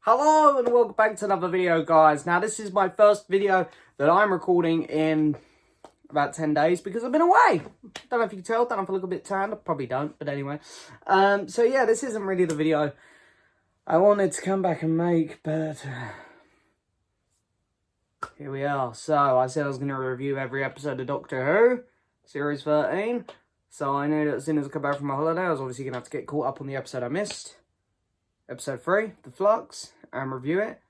Hello and welcome back to another video, guys. Now this is my first video that I'm recording in about 10 days because I've been away. Don't know if you can tell, don't know if I look a bit tanned, I probably don't, but anyway. So yeah, this isn't really the video I wanted to come back and make, but here we are. So I said I was going to review every episode of Doctor Who, Series 13. So I knew that as soon as I come back from my holiday, I was obviously going to have to get caught up on the episode I missed. Episode 3, The Flux, and review it.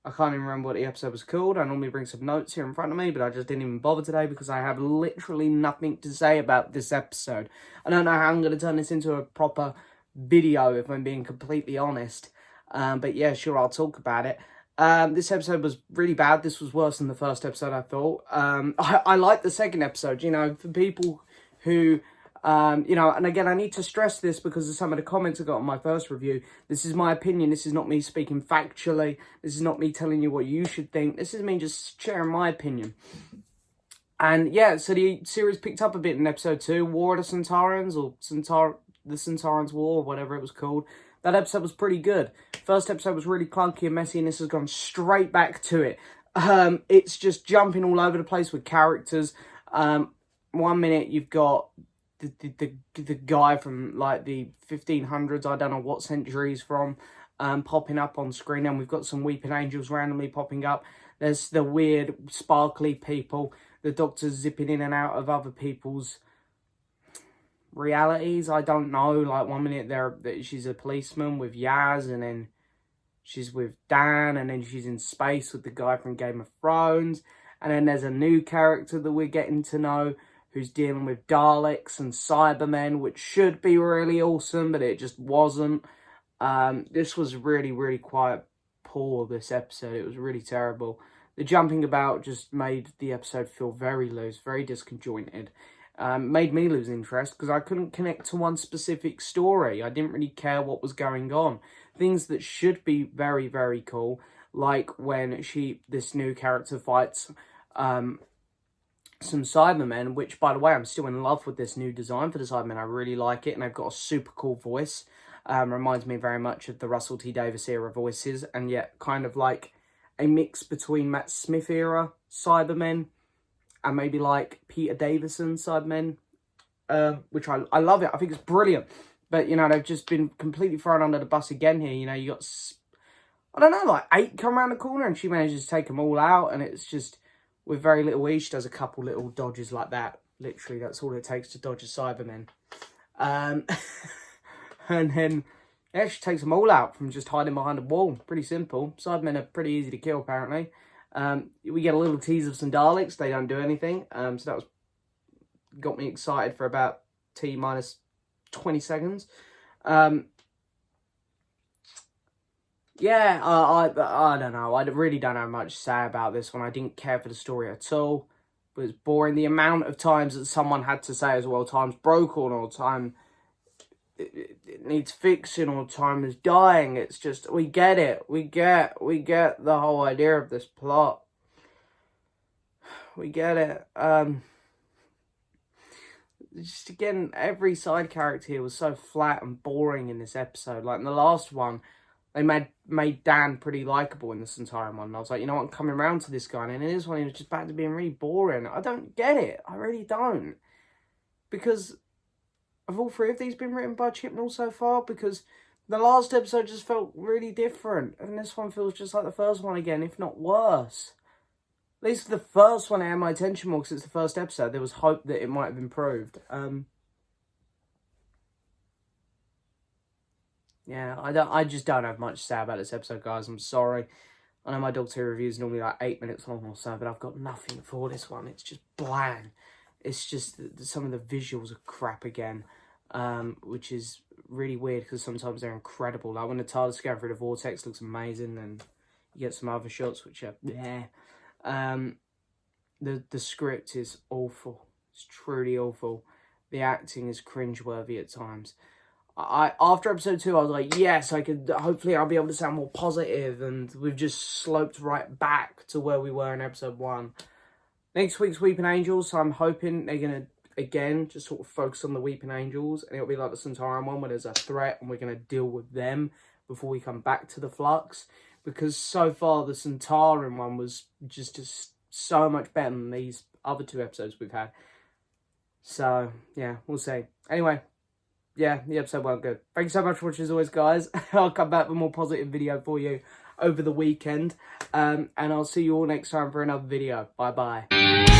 I can't even remember what the episode was called. I normally bring some notes here in front of me, but I just didn't even bother today because I have literally nothing to say about this episode. I don't know how I'm going to turn this into a proper video, if I'm being completely honest. But yeah, sure, I'll talk about it. This episode was really bad. This was worse than the first episode, I thought. I liked the second episode, you know, for people who... you know, and again, I need to stress this because of some of the comments I got on my first review. This is my opinion. This is not me speaking factually. This is not me telling you what you should think. This is me just sharing my opinion. And yeah, so the series picked up a bit in episode 2, War of the Centaurans, or the Centaurans War, or whatever it was called. That episode was pretty good. First episode was really clunky and messy, and this has gone straight back to it. It's just jumping all over the place with characters. 1 minute you've got the guy from like the 1500s, I don't know what century he's from, popping up on screen, and we've got some weeping angels randomly popping up. There's the weird sparkly people, the Doctor's zipping in and out of other people's realities. I don't know, like 1 minute she's a policeman with Yaz, and then she's with Dan, and then she's in space with the guy from Game of Thrones, and then there's a new character that we're getting to know who's dealing with Daleks and Cybermen, which should be really awesome, but it just wasn't. This was really, really quite poor, this episode. It was really terrible. The jumping about just made the episode feel very loose, very disconjointed. Made me lose interest because I couldn't connect to one specific story. I didn't really care what was going on. Things that should be very, very cool, like when this new character fights... some Cybermen, which, by the way, I'm still in love with this new design for the Cybermen. I really like it, and they've got a super cool voice. Reminds me very much of the Russell T Davies era voices, and yet kind of like a mix between Matt Smith era Cybermen and maybe like Peter Davison Cybermen, which I love it. I think it's brilliant. But, you know, they've just been completely thrown under the bus again here. You know, you got, I don't know, like 8 come around the corner, and she manages to take them all out, and it's just... with very little ease, she does a couple little dodges like that. Literally, that's all it takes to dodge a Cyberman. And then, yeah, she takes them all out from just hiding behind a wall. Pretty simple. Cybermen are pretty easy to kill, apparently. We get a little tease of some Daleks. They don't do anything. So that got me excited for about T minus 20 seconds. Yeah, I don't know. I really don't have much to say about this one. I didn't care for the story at all. It was boring. The amount of times that someone had to say as well, time's broken, or time it needs fixing, or time is dying. It's just, we get it. We get the whole idea of this plot. We get it. Just again, every side character here was so flat and boring in this episode. Like in the last one, they made Dan pretty likeable in the Centaurian one. And I was like, you know what, I'm coming around to this guy. And in this one, he was just back to being really boring. I don't get it. I really don't. Because have all 3 of these been written by Chibnall so far? Because the last episode just felt really different. And this one feels just like the first one again, if not worse. At least the first one had my attention more because it's the first episode. There was hope that it might have improved. Yeah, I just don't have much to say about this episode, guys. I'm sorry. I know my Doctor Who review is normally like 8 minutes long or so, but I've got nothing for this one. It's just bland. It's just some of the visuals are crap again, which is really weird because sometimes they're incredible. Like when the TARDIS going through the vortex looks amazing, and you get some other shots which are yeah. The script is awful. It's truly awful. The acting is cringeworthy at times. After episode 2, I was like, yes, hopefully I'll be able to sound more positive, and we've just sloped right back to where we were in episode 1. Next week's Weeping Angels, so I'm hoping they're going to, again, just sort of focus on the Weeping Angels, and it'll be like the Centaurian one, where there's a threat, and we're going to deal with them, before we come back to the Flux, because so far the Centauran one was just so much better than these other 2 episodes we've had. So, yeah, we'll see. Anyway, yeah, the episode went good. Thank you so much for watching as always, guys. I'll come back with a more positive video for you over the weekend. And I'll see you all next time for another video. Bye-bye.